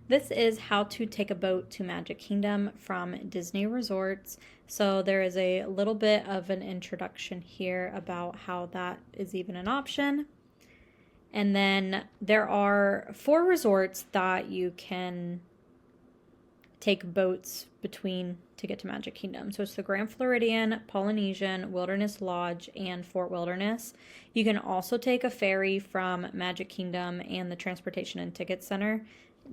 This is how to take a boat to Magic Kingdom from Disney Resorts. So there is a little bit of an introduction here about how that is even an option. And then there are 4 resorts that you can take boats between to get to Magic Kingdom. So it's the Grand Floridian, Polynesian, Wilderness Lodge, and Fort Wilderness. You can also take a ferry from Magic Kingdom and the Transportation and Ticket Center,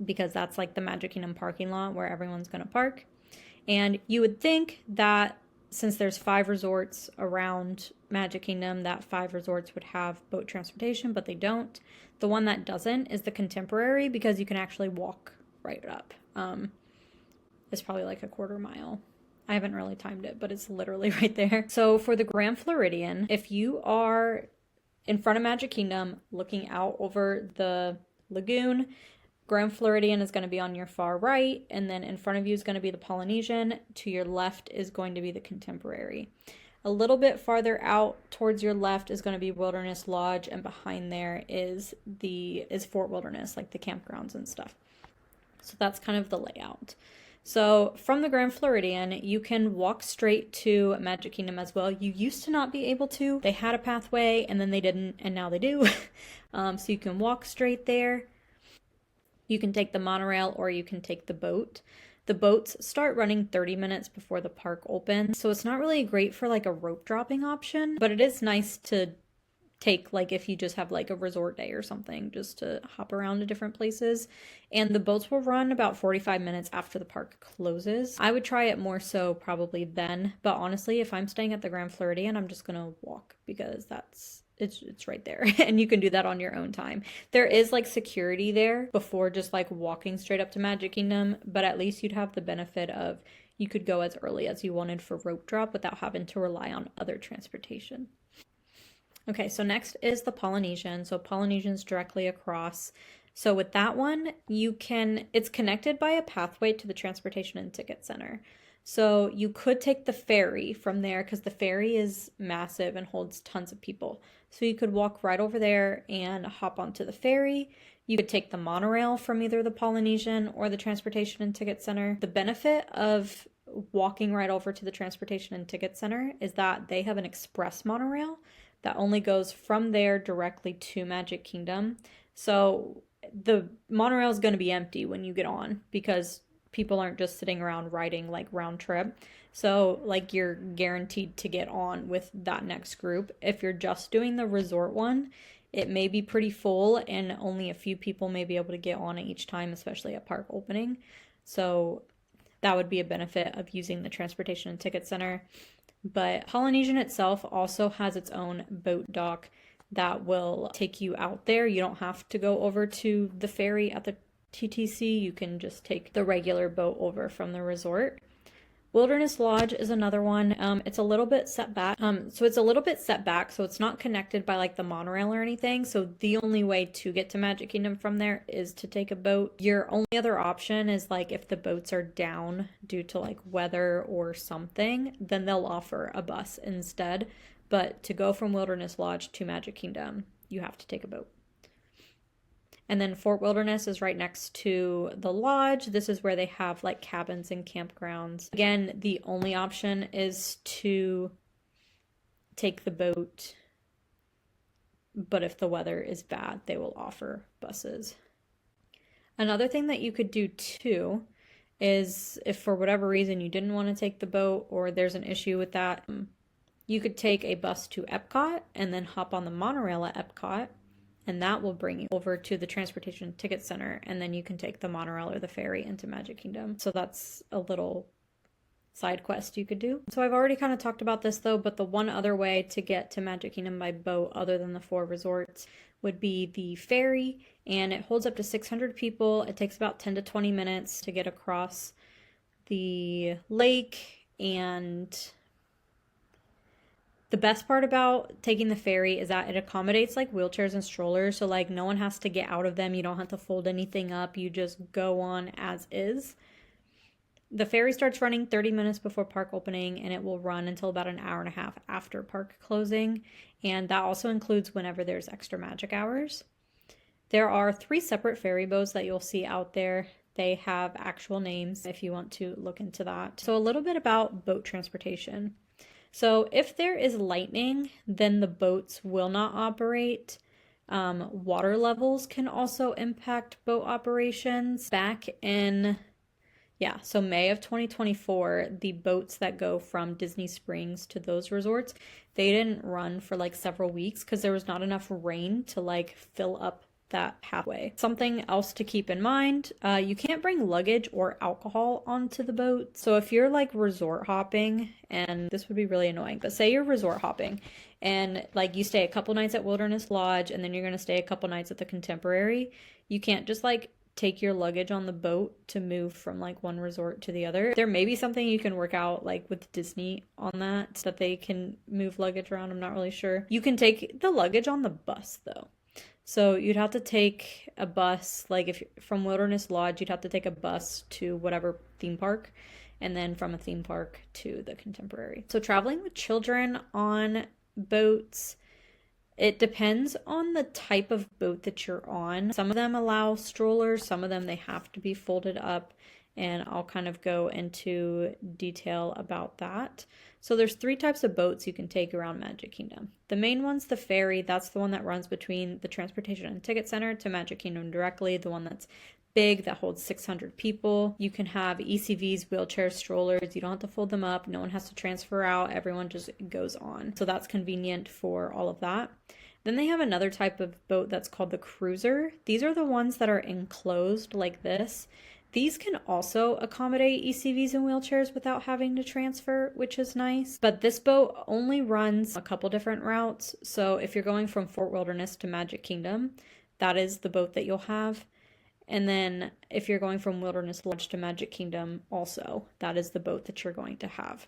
because that's like the Magic Kingdom parking lot where everyone's going to park. And you would think that since there's 5 resorts around Magic Kingdom, that 5 resorts would have boat transportation, but they don't. The one that doesn't is the Contemporary, because you can actually walk right up. It's probably like a quarter mile. I haven't really timed it, but it's literally right there. So for the Grand Floridian, if you are in front of Magic Kingdom looking out over the lagoon, Grand Floridian is going to be on your far right, and then in front of you is going to be the Polynesian. To your left is going to be the Contemporary. A little bit farther out towards your left is going to be Wilderness Lodge, and behind there is Fort Wilderness, like the campgrounds and stuff. So that's kind of the layout. So from the Grand Floridian, you can walk straight to Magic Kingdom as well. You used to not be able to. They had a pathway, and then they didn't, and now they do. So you can walk straight there. You can take the monorail, or you can take the boat. The boats start running 30 minutes before the park opens, so it's not really great for like a rope dropping option, but it is nice to take, like if you just have like a resort day or something, just to hop around to different places. And the boats will run about 45 minutes after the park closes. I would try it more so probably then, but honestly, if I'm staying at the Grand Floridian, I'm just gonna walk, because it's right there and you can do that on your own time. There is like security there before just like walking straight up to Magic Kingdom, but at least you'd have the benefit of you could go as early as you wanted for rope drop without having to rely on other transportation. Okay, so next is the Polynesian. So Polynesian's directly across. So with that one, it's connected by a pathway to the Transportation and Ticket Center. So you could take the ferry from there, because the ferry is massive and holds tons of people. So you could walk right over there and hop onto the ferry. You could take the monorail from either the Polynesian or the Transportation and Ticket Center. The benefit of walking right over to the Transportation and Ticket Center is that they have an express monorail that only goes from there directly to Magic Kingdom. So the monorail is going to be empty when you get on, because people aren't just sitting around riding like round trip. So like you're guaranteed to get on with that next group. If you're just doing the resort one, it may be pretty full and only a few people may be able to get on it each time, especially at park opening. So that would be a benefit of using the Transportation and Ticket Center. But Polynesian itself also has its own boat dock that will take you out there. You don't have to go over to the ferry at the TTC. You can just take the regular boat over from the resort. Wilderness Lodge is another one. It's a little bit set back. So it's not connected by like the monorail or anything. So the only way to get to Magic Kingdom from there is to take a boat. Your only other option is like if the boats are down due to like weather or something, then they'll offer a bus instead. But to go from Wilderness Lodge to Magic Kingdom, you have to take a boat. And then Fort Wilderness is right next to the lodge. This is where they have like cabins and campgrounds. Again, the only option is to take the boat, but if the weather is bad, they will offer buses. Another thing that you could do too is, if for whatever reason you didn't want to take the boat or there's an issue with that, you could take a bus to Epcot and then hop on the monorail at Epcot, and that will bring you over to the Transportation Ticket Center, and then you can take the monorail or the ferry into Magic Kingdom. So that's a little side quest you could do. So I've already kind of talked about this though, but the one other way to get to Magic Kingdom by boat other than the 4 resorts would be the ferry, and it holds up to 600 people. It takes about 10 to 20 minutes to get across the lake, and the best part about taking the ferry is that it accommodates like wheelchairs and strollers, so like no one has to get out of them. You don't have to fold anything up. You just go on as is. The ferry starts running 30 minutes before park opening, and it will run until about an hour and a half after park closing, and that also includes whenever there's extra magic hours. There are 3 separate ferry boats that you'll see out there. They have actual names if you want to look into that. So a little bit about boat transportation. So if there is lightning, then the boats will not operate. Water levels can also impact boat operations. Back in, so May of 2024, the boats that go from Disney Springs to those resorts, they didn't run for like several weeks because there was not enough rain to like fill up that pathway. Something else to keep in mind, you can't bring luggage or alcohol onto the boat. So if you're like resort hopping, and this would be really annoying, but say you're resort hopping and like you stay a couple nights at Wilderness Lodge and then you're going to stay a couple nights at the Contemporary, you can't just like take your luggage on the boat to move from like one resort to the other. There may be something you can work out like with Disney on that they can move luggage around. I'm not really sure. You can take the luggage on the bus though. So you'd have to take a bus, like if from Wilderness Lodge, you'd have to take a bus to whatever theme park, and then from a theme park to the Contemporary. So traveling with children on boats, it depends on the type of boat that you're on. Some of them allow strollers, some of them they have to be folded up, and I'll kind of go into detail about that. So there's 3 types of boats you can take around Magic Kingdom. The main one's the ferry. That's the one that runs between the Transportation and Ticket Center to Magic Kingdom directly, the one that's big, that holds 600 people. You can have ECVs, wheelchairs, strollers. You don't have to fold them up. No one has to transfer out. Everyone just goes on. So that's convenient for all of that. Then they have another type of boat that's called the cruiser. These are the ones that are enclosed like this. These can also accommodate ECVs and wheelchairs without having to transfer, which is nice. But this boat only runs a couple different routes. So if you're going from Fort Wilderness to Magic Kingdom, that is the boat that you'll have. And then if you're going from Wilderness Lodge to Magic Kingdom also, that is the boat that you're going to have.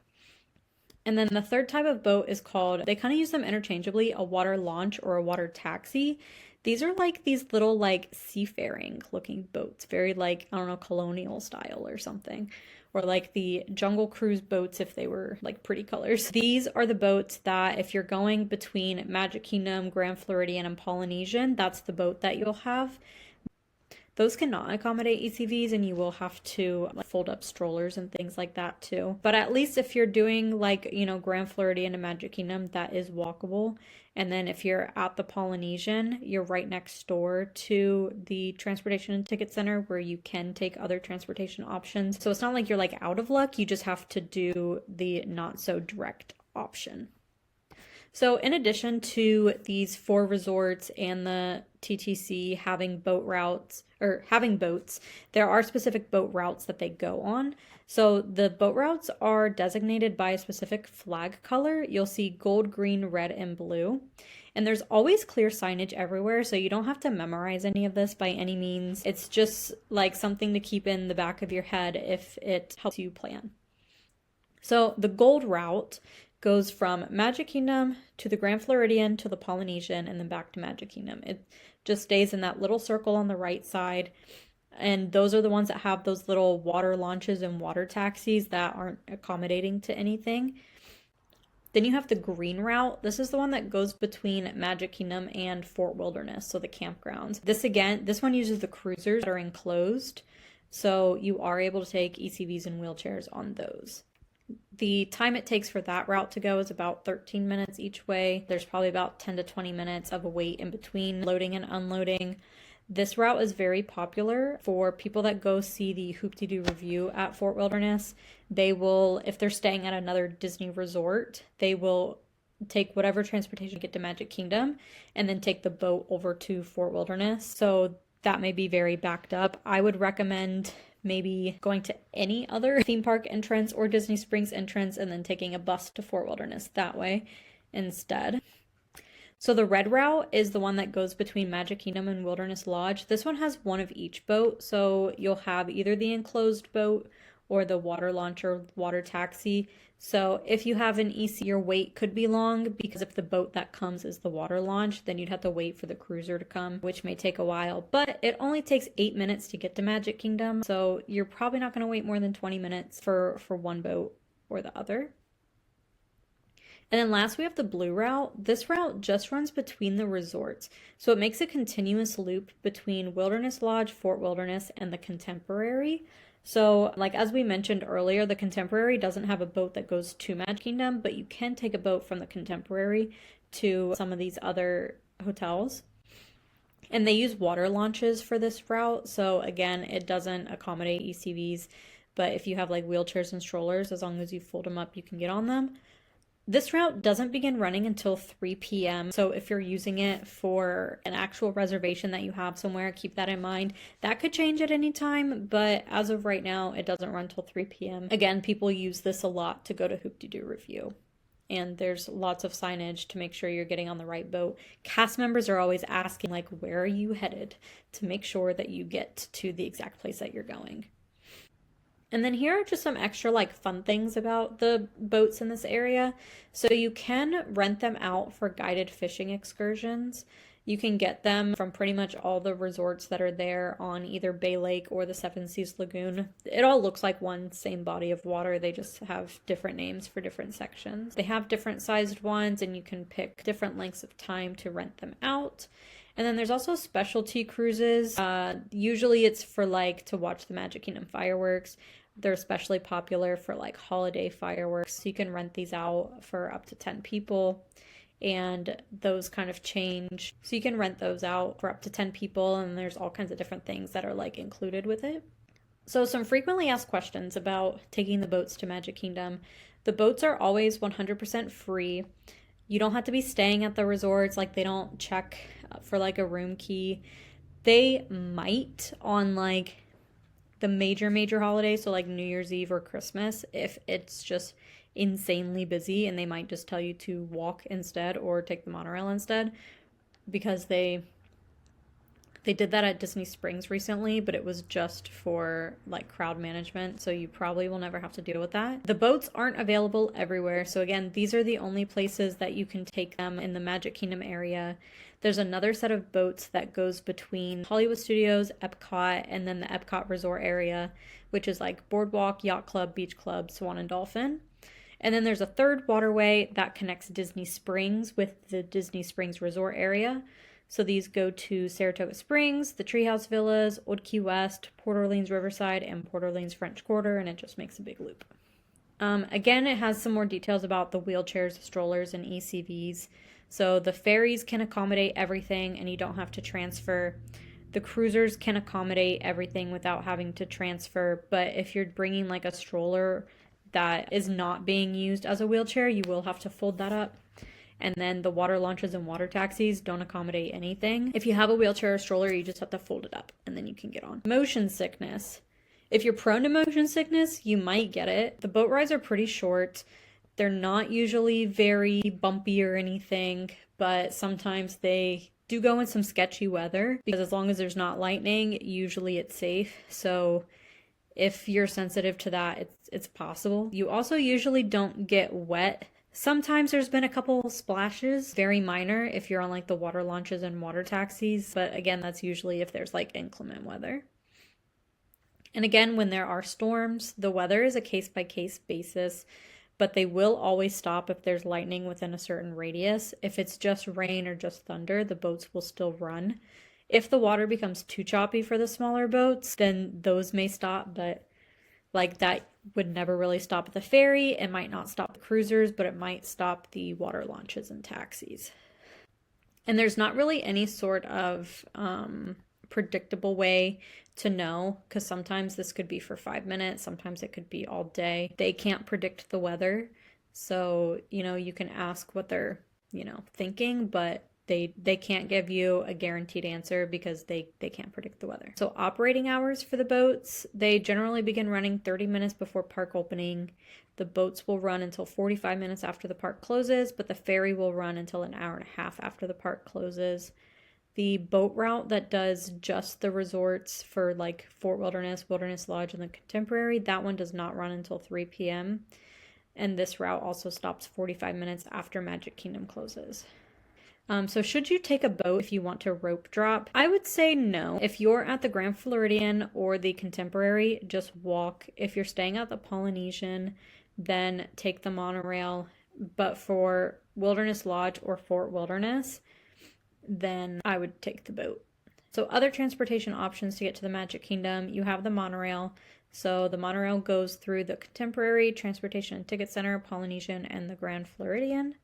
And then the third type of boat is called, they kind of use them interchangeably, a water launch or a water taxi. These are like these little like seafaring looking boats, very like, I don't know, colonial style or something. Or like the Jungle Cruise boats if they were like pretty colors. These are the boats that if you're going between Magic Kingdom, Grand Floridian, and Polynesian, that's the boat that you'll have. Those cannot accommodate ECVs and you will have to like, fold up strollers and things like that too. But at least if you're doing like, Grand Floridian and Magic Kingdom, that is walkable. And then if you're at the Polynesian, you're right next door to the Transportation and Ticket Center where you can take other transportation options. So it's not like you're like out of luck, you just have to do the not so direct option. So in addition to these 4 resorts and the TTC having boat routes or having boats, there are specific boat routes that they go on. So the boat routes are designated by a specific flag color. You'll see gold, green, red, and blue. And there's always clear signage everywhere, so you don't have to memorize any of this by any means. It's just like something to keep in the back of your head if it helps you plan. So the gold route goes from Magic Kingdom to the Grand Floridian to the Polynesian and then back to Magic Kingdom. It just stays in that little circle on the right side. And those are the ones that have those little water launches and water taxis that aren't accommodating to anything. Then you have the green route. This is the one that goes between Magic Kingdom and Fort Wilderness, so the campgrounds. This one uses the cruisers that are enclosed, so you are able to take ECVs and wheelchairs on those. The time it takes for that route to go is about 13 minutes each way. There's probably about 10 to 20 minutes of a wait in between loading and unloading. This route is very popular for people that go see the Hoop-Dee-Doo Review at Fort Wilderness. They will, if they're staying at another Disney resort, they will take whatever transportation to get to Magic Kingdom and then take the boat over to Fort Wilderness. So that may be very backed up. I would recommend maybe going to any other theme park entrance or Disney Springs entrance and then taking a bus to Fort Wilderness that way instead. So the red route is the one that goes between Magic Kingdom and Wilderness Lodge. This one has one of each boat, so you'll have either the enclosed boat or the water launch or water taxi. So if you have an EC, your wait could be long because if the boat that comes is the water launch, then you'd have to wait for the cruiser to come, which may take a while. But it only takes 8 minutes to get to Magic Kingdom, so you're probably not going to wait more than 20 minutes for one boat or the other. And then last, we have the blue route. This route just runs between the resorts. So it makes a continuous loop between Wilderness Lodge, Fort Wilderness, and the Contemporary. So, like as we mentioned earlier, the Contemporary doesn't have a boat that goes to Magic Kingdom, but you can take a boat from the Contemporary to some of these other hotels. And they use water launches for this route. So again, it doesn't accommodate ECVs, but if you have like wheelchairs and strollers, as long as you fold them up, you can get on them. This route doesn't begin running until 3 p.m. So if you're using it for an actual reservation that you have somewhere, keep that in mind. That could change at any time, but as of right now, it doesn't run till 3 p.m. Again, people use this a lot to go to Hoop-de-Doo Review. And there's lots of signage to make sure you're getting on the right boat. Cast members are always asking, like, where are you headed, to make sure that you get to the exact place that you're going. And then here are just some extra like fun things about the boats in this area. So you can rent them out for guided fishing excursions. You can get them from pretty much all the resorts that are there on either Bay Lake or the Seven Seas Lagoon. It all looks like one same body of water. They just have different names for different sections. They have different sized ones, and you can pick different lengths of time to rent them out. And then there's also specialty cruises. Usually it's for like to watch the Magic Kingdom fireworks. They're especially popular for like holiday fireworks. So you can rent these out for up to 10 people. And those kind of change. So you can rent those out for up to 10 people, and there's all kinds of different things that are like included with it. So some frequently asked questions about taking the boats to Magic Kingdom. The boats are always 100% free. You don't have to be staying at the resorts. Like, they don't check for like a room key. They might on like the major holidays, so like New Year's Eve or Christmas, if it's just insanely busy, and they might just tell you to walk instead or take the monorail instead, because they did that at Disney Springs recently, but it was just for like crowd management, so you probably will never have to deal with that. The boats aren't available everywhere, so again, these are the only places that you can take them in the Magic Kingdom area. There's another set of boats that goes between Hollywood Studios, Epcot, and then the Epcot Resort area, which is like Boardwalk, Yacht Club, Beach Club, Swan and Dolphin. And then there's a third waterway that connects Disney Springs with the Disney Springs Resort area. So these go to Saratoga Springs, the Treehouse Villas, Old Key West, Port Orleans Riverside, and Port Orleans French Quarter, and it just makes a big loop. Again, it has some more details about the wheelchairs, strollers, and ECVs. So the ferries can accommodate everything, and you don't have to transfer. The cruisers can accommodate everything without having to transfer, but if you're bringing like a stroller that is not being used as a wheelchair, you will have to fold that up. And then the water launches and water taxis don't accommodate anything. If you have a wheelchair or stroller, you just have to fold it up and then you can get on. Motion sickness. If you're prone to motion sickness, you might get it. The boat rides are pretty short. They're not usually very bumpy or anything, but sometimes they do go in some sketchy weather, because as long as there's not lightning, usually it's safe. So if you're sensitive to that, it's possible. You also usually don't get wet. Sometimes there's been a couple splashes, very minor if you're on like the water launches and water taxis, but again, that's usually if there's like inclement weather. And again, when there are storms, the weather is a case-by-case basis, but they will always stop if there's lightning within a certain radius. If it's just rain or just thunder, the boats will still run. If the water becomes too choppy for the smaller boats, then those may stop, but like that would never really stop at the ferry. It might not stop the cruisers, but it might stop the water launches and taxis. And there's not really any sort of predictable way to know, because sometimes this could be for 5 minutes, sometimes it could be all day. They can't predict the weather, so you can ask what they're thinking, but they can't give you a guaranteed answer because they can't predict the weather. So operating hours for the boats, they generally begin running 30 minutes before park opening. The boats will run until 45 minutes after the park closes, but the ferry will run until an hour and a half after the park closes. The boat route that does just the resorts for like Fort Wilderness, Wilderness Lodge, and the Contemporary, that one does not run until 3 p.m. And this route also stops 45 minutes after Magic Kingdom closes. So should you take a boat if you want to rope drop? I would say no. If you're at the Grand Floridian or the Contemporary, just walk. If you're staying at the Polynesian, then take the monorail But for Wilderness Lodge or Fort Wilderness, then I would take the boat. So other transportation options to get to the Magic Kingdom, you have the monorail. So the monorail goes through the Contemporary, Transportation and Ticket Center, Polynesian, and the Grand Floridian.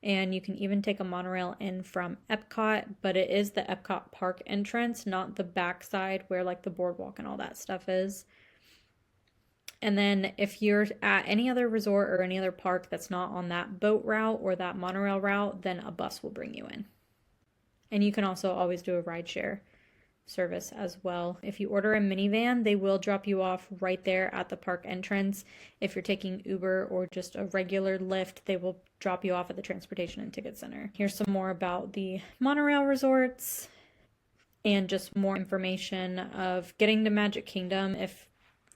And you can even take a monorail in from Epcot, but it is the Epcot Park entrance, not the backside where like the boardwalk and all that stuff is. And then if you're at any other resort or any other park that's not on that boat route or that monorail route, then a bus will bring you in. And you can also always do a rideshare service as well. If you order a minivan, they will drop you off right there at the park entrance. If you're taking Uber or just a regular Lyft, they will drop you off at the Transportation and Ticket Center. Here's some more about the monorail resorts and just more information of getting to Magic Kingdom. If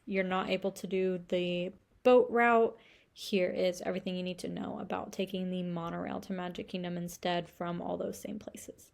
you're not able to do the boat route, here is everything you need to know about taking the monorail to Magic Kingdom instead from all those same places.